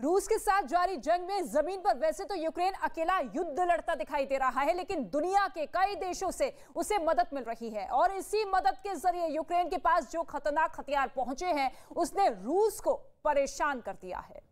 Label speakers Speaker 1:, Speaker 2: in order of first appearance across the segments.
Speaker 1: रूस के साथ जारी जंग में जमीन पर वैसे तो यूक्रेन अकेला युद्ध लड़ता दिखाई दे रहा है, लेकिन दुनिया के कई देशों से उसे मदद मिल रही है और इसी मदद के जरिए यूक्रेन के पास जो खतरनाक हथियार पहुंचे हैं उसने रूस को परेशान कर दिया है।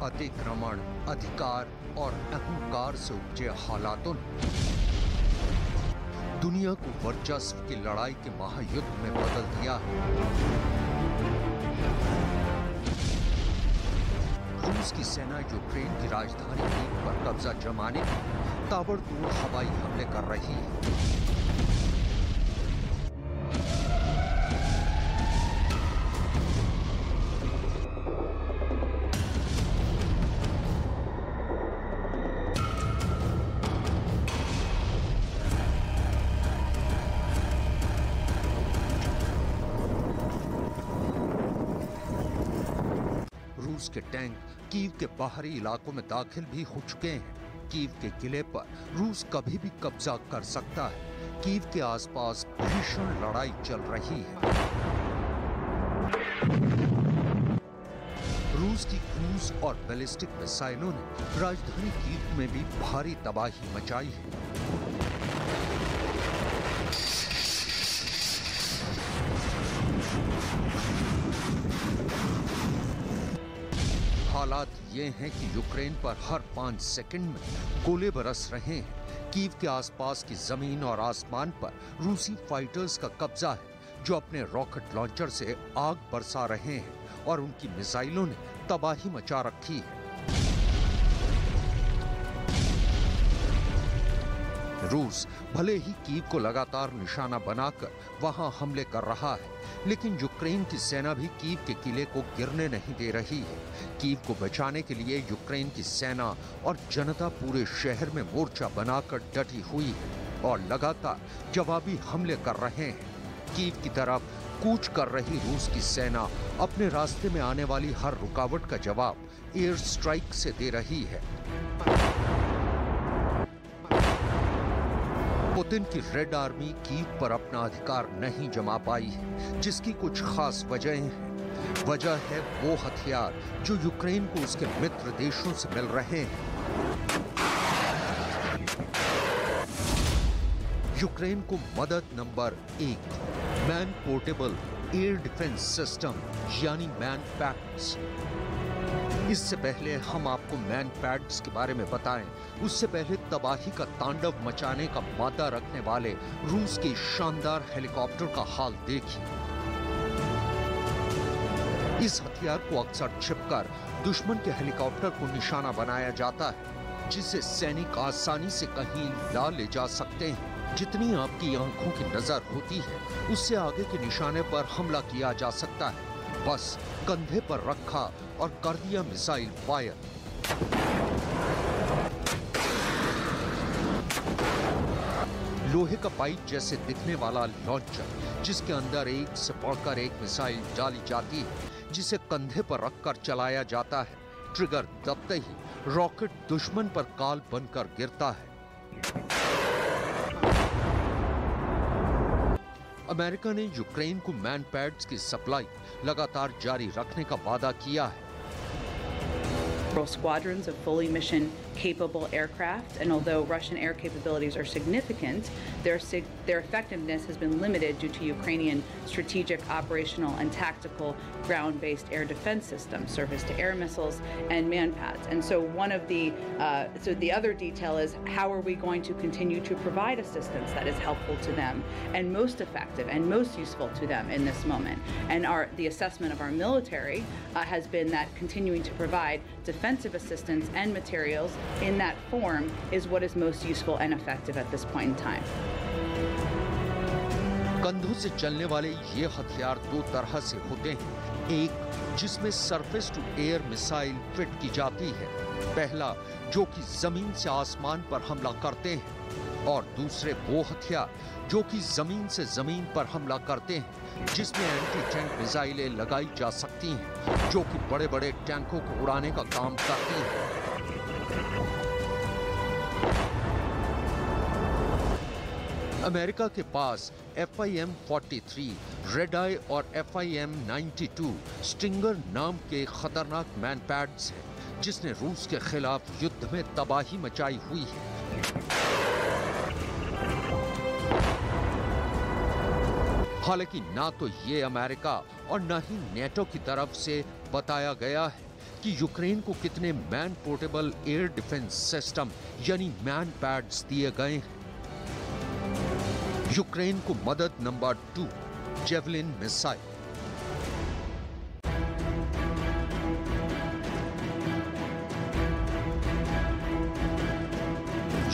Speaker 2: अतिक्रमण, अधिकार और अहंकार से उपजे हालातों ने दुनिया को वर्चस्व की लड़ाई के महायुद्ध में बदल दिया है। रूस की सेना यूक्रेन की राजधानी कीव पर कब्जा जमाने के लिए ताबड़तोड़ हवाई हमले कर रही है। रूस के टैंक कीव के बाहरी इलाकों में दाखिल भी हो चुके हैं। कीव के किले पर रूस कभी भी कब्जा कर सकता है। कीव के आसपास भीषण लड़ाई चल रही है। रूस की क्रूज और बैलिस्टिक मिसाइलों ने राजधानी कीव में भी भारी तबाही मचाई है। हालात ये हैं कि यूक्रेन पर हर 5 सेकंड में गोले बरस रहे हैं। कीव के आसपास की जमीन और आसमान पर रूसी फाइटर्स का कब्जा है, जो अपने रॉकेट लॉन्चर से आग बरसा रहे हैं और उनकी मिसाइलों ने तबाही मचा रखी है। रूस भले ही कीव को लगातार निशाना बनाकर वहां हमले कर रहा है, लेकिन यूक्रेन की सेना भी कीव के किले को गिरने नहीं दे रही है। कीव को बचाने के लिए यूक्रेन की सेना और जनता पूरे शहर में मोर्चा बनाकर डटी हुई है और लगातार जवाबी हमले कर रहे हैं। कीव की तरफ कूच कर रही रूस की सेना अपने रास्ते में आने वाली हर रुकावट का जवाब एयर स्ट्राइक से दे रही है। पुतिन की रेड आर्मी कीव पर अपना अधिकार नहीं जमा पाई है, जिसकी कुछ खास वजहें हैं। वजह है वो हथियार जो यूक्रेन को उसके मित्र देशों से मिल रहे हैं। यूक्रेन को मदद number 1, man portable air defence system यानी मैन पैड्स। इससे पहले हम आपको मैन पैड्स के बारे में बताएं, उससे पहले तबाही का तांडव मचाने का मादा रखने वाले रूस के शानदार हेलीकॉप्टर का हाल देखिए। इस हथियार को अक्सर छिपकर दुश्मन के हेलीकॉप्टर को निशाना बनाया जाता है, जिसे सैनिक आसानी से कहीं ला ले जा सकते हैं। जितनी आपकी आंखों की नजर होती है, उससे आगे के निशाने पर हमला किया जा सकता है। बस कंधे पर रखा और कर दिया मिसाइल फायर। लोहे का पाइप जैसे दिखने वाला लॉन्चर, जिसके अंदर एक से बढ़कर एक मिसाइल डाली जाती है, जिसे कंधे पर रखकर चलाया जाता है। ट्रिगर दबते ही रॉकेट दुश्मन पर काल बनकर गिरता है। अमेरिका ने यूक्रेन को मैन पैड्स की सप्लाई लगातार जारी रखने का वादा किया है।
Speaker 3: Squadrons of fully mission capable aircraft, and although Russian air capabilities are significant, their effectiveness has been limited due to Ukrainian strategic, operational, and tactical ground-based air defense systems, surface-to-air missiles, and manpads. And so the other detail is, how are we going to continue to provide assistance that is helpful to them and most effective and most useful to them in this moment? And the assessment of our military has been that continuing to provide defensive assistance and materials in that form is what is most useful and effective at this point in time.
Speaker 2: कंधों से चलने वाले ये हथियार दो तरह से होते हैं। एक जिसमें surface to air missile fit की जाती है, पहला जो कि जमीन से आसमान पर हमला करते हैं, और दूसरे वो हथियार जो कि जमीन से जमीन पर हमला करते हैं, जिसमें एंटी टैंक मिसाइलें लगाई जा सकती हैं, जो कि बड़े बड़े टैंकों को उड़ाने का काम करती हैं। अमेरिका के पास FIM-43, रेड आई और FIM-92 स्टिंगर नाम के खतरनाक मैन पैड्स हैं, जिसने रूस के खिलाफ युद्ध में तबाही मचाई हुई है। हालांकि ना तो ये अमेरिका और न ही नेटो की तरफ से बताया गया है कि यूक्रेन को कितने man portable air defence system यानी मैन पैड्स दिए गए हैं। यूक्रेन को मदद नंबर 2, जेवलिन मिसाइल।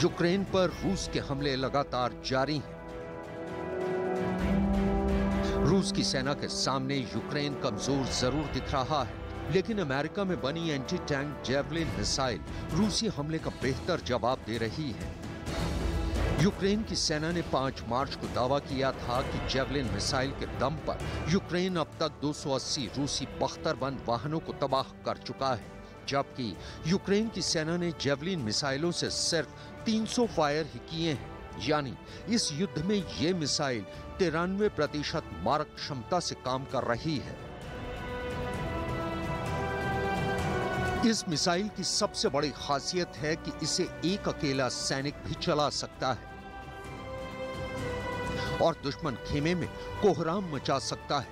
Speaker 2: यूक्रेन पर रूस के हमले लगातार जारी हैं। रूस की सेना के सामने यूक्रेन कमजोर जरूर दिख रहा है, लेकिन अमेरिका में बनी एंटी टैंक जेवलिन मिसाइल रूसी हमले का बेहतर जवाब दे रही है। यूक्रेन की सेना ने 5 मार्च को दावा किया था कि जेवलिन मिसाइल के दम पर यूक्रेन अब तक 280 रूसी बख्तरबंद वाहनों को तबाह कर चुका है, जबकि यूक्रेन की सेना ने जेवलिन मिसाइलों से सिर्फ 300 फायर ही किए हैं। यानी इस युद्ध में ये मिसाइल 93% मारक क्षमता से काम कर रही है। इस मिसाइल की सबसे बड़ी खासियत है कि इसे एक अकेला सैनिक भी चला सकता है और दुश्मन खेमे में कोहराम मचा सकता है।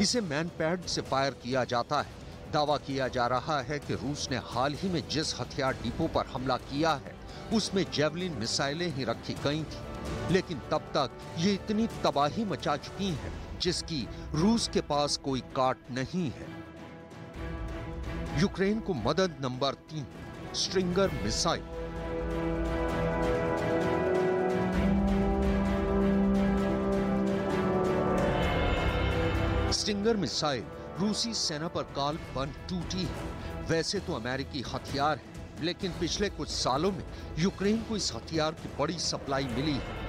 Speaker 2: इसे मैन पैड से फायर किया जाता है। दावा किया जा रहा है कि रूस ने हाल ही में जिस हथियार डिपो पर हमला किया है उसमें जेवलिन मिसाइलें ही रखी गई थी, लेकिन तब तक ये इतनी तबाही मचा चुकी हैं जिसकी रूस के पास कोई काट नहीं है। यूक्रेन को मदद number 3, stringer missile. Stinger missile रूसी सेना पर काल बन टूटी है। वैसे तो अमेरिकी हथियार है, लेकिन पिछले कुछ सालों में यूक्रेन को इस हथियार की बड़ी सप्लाई मिली है।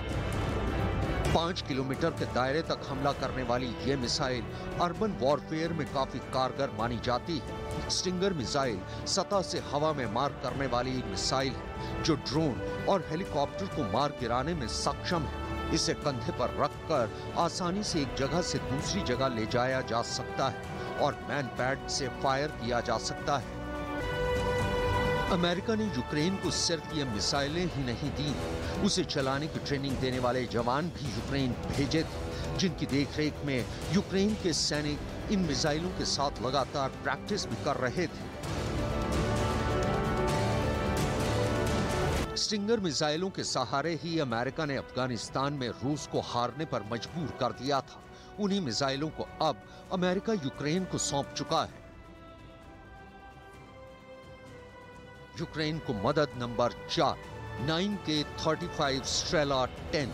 Speaker 2: 5 किलोमीटर के दायरे तक हमला करने वाली ये मिसाइल अर्बन वॉरफेयर में काफी कारगर मानी जाती है। स्टिंगर मिसाइल सतह से हवा में मार करने वाली मिसाइल है जो ड्रोन और हेलीकॉप्टर को मार गिराने में सक्षम है। इसे कंधे पर रखकर आसानी से एक जगह से दूसरी जगह ले जाया जा सकता है और मैन पैड से फायर किया जा सकता है। अमेरिका ने यूक्रेन को सिर्फ ये मिसाइलें ही नहीं दी, उसे चलाने की ट्रेनिंग देने वाले जवान भी यूक्रेन भेजे थे, जिनकी देखरेख में यूक्रेन के सैनिक इन मिसाइलों के साथ लगातार प्रैक्टिस भी कर रहे थे। स्टिंगर मिसाइलों के सहारे ही अमेरिका ने अफगानिस्तान में रूस को हारने पर मजबूर कर दिया था। उन्हीं मिसाइलों को अब अमेरिका यूक्रेन को सौंप चुका है। यूक्रेन को मदद नंबर 4, 9K-35 स्ट्रेला 10।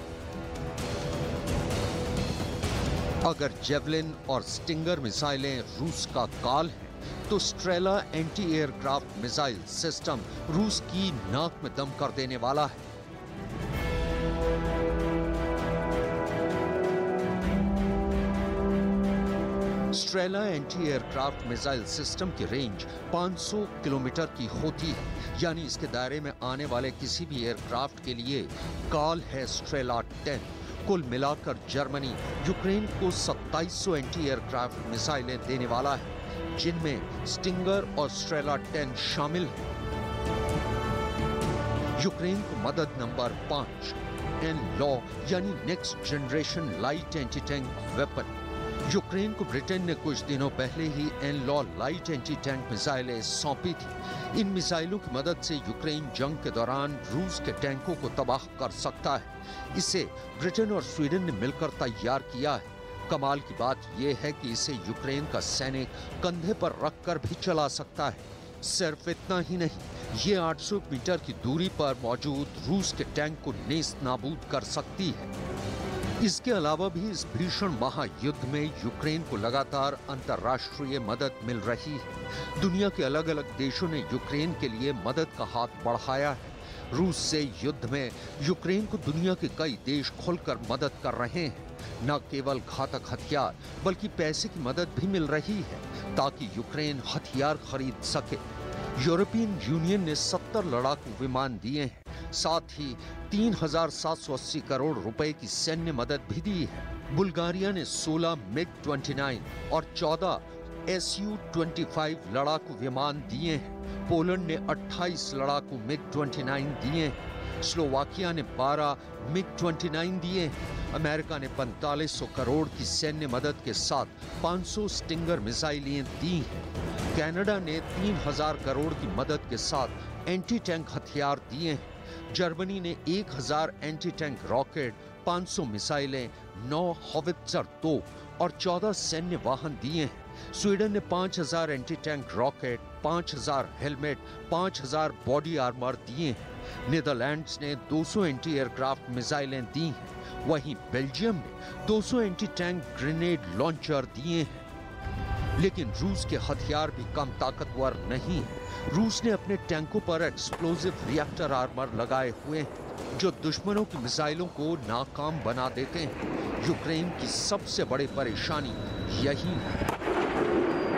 Speaker 2: अगर जेवलिन और स्टिंगर मिसाइलें रूस का काल है, तो Strela anti aircraft missile system रूस की नाक में दम कर देने वाला है। Strela anti aircraft missile system की रेंज 500 किलोमीटर की होती है, यानी इसके दायरे में आने वाले किसी भी एयरक्राफ्ट के लिए काल है स्ट्रेला 10। कुल मिलाकर जर्मनी यूक्रेन को 2700 एंटी एयरक्राफ्ट मिसाइलें देने वाला है, जिनमें स्टिंगर और स्ट्रेला 10 शामिल हैं। यूक्रेन को मदद नंबर 5, एनलॉ यानी next generation light anti tank weapon. Ukraine को ब्रिटेन ने कुछ दिनों पहले ही एनलॉ लाइट एंटी टैंक मिसाइलें सौंपी थी। इन मिसाइलों की मदद से यूक्रेन जंग के दौरान रूस के टैंकों को तबाह कर सकता है। इसे ब्रिटेन और स्वीडन ने मिलकर तैयार किया है। कमाल की बात यह है कि इसे यूक्रेन का सैनिक कंधे पर रखकर भी चला सकता है। सिर्फ इतना ही नहीं, ये 800 मीटर की दूरी पर मौजूद रूस के टैंक को नेस्त नाबूद कर सकती है। इसके अलावा भी इस भीषण महायुद्ध में यूक्रेन को लगातार अंतर्राष्ट्रीय मदद मिल रही है। दुनिया के अलग अलग देशों ने यूक्रेन के लिए मदद का हाथ बढ़ाया है। रूस से युद्ध में यूक्रेन को दुनिया के कई देश खुलकर मदद कर रहे हैं। न केवल घातक हथियार बल्कि पैसे की मदद भी मिल रही है ताकि यूक्रेन हथियार खरीद सके। यूरोपियन यूनियन ने 70 लड़ाकू विमान दिए हैं, साथ ही 3,780 करोड़ रुपए की सैन्य मदद भी दी है। बुल्गारिया ने 16 MiG-29 और 14 Su-25 लड़ाकू विमान दिए हैं। पोलैंड ने 28 लड़ाकू MiG-29 दिए हैं। स्लोवाकिया ने 12 MiG-29 दिए हैं। अमेरिका ने 4500 करोड़ की सैन्य मदद के साथ 500 स्टिंगर मिसाइलें दी हैं। कनाडा ने 3000 करोड़ की मदद के साथ एंटी टैंक हथियार दिए हैं। जर्मनी ने 1000 एंटी टैंक रॉकेट, 500 मिसाइलें, 9 हॉवित्जर तोप और 14 सैन्य वाहन दिए हैं। स्वीडन ने 5000 anti tank rocket, 5000 helmet, 5000 body armour दिए हैं। नीदरलैंड्स ने 200 एंटी एयरक्राफ्ट मिसाइलें दी हैं। वहीं बेल्जियम ने 200 एंटी टैंक ग्रेनेड लॉन्चर दिए हैं। लेकिन रूस के हथियार भी कम ताकतवर नहीं है। रूस ने अपने टैंकों पर एक्सप्लोजिव रिएक्टर आर्मर लगाए हुए हैं जो दुश्मनों की मिसाइलों को नाकाम बना देते हैं। यूक्रेन की सबसे बड़ी परेशानी यही है।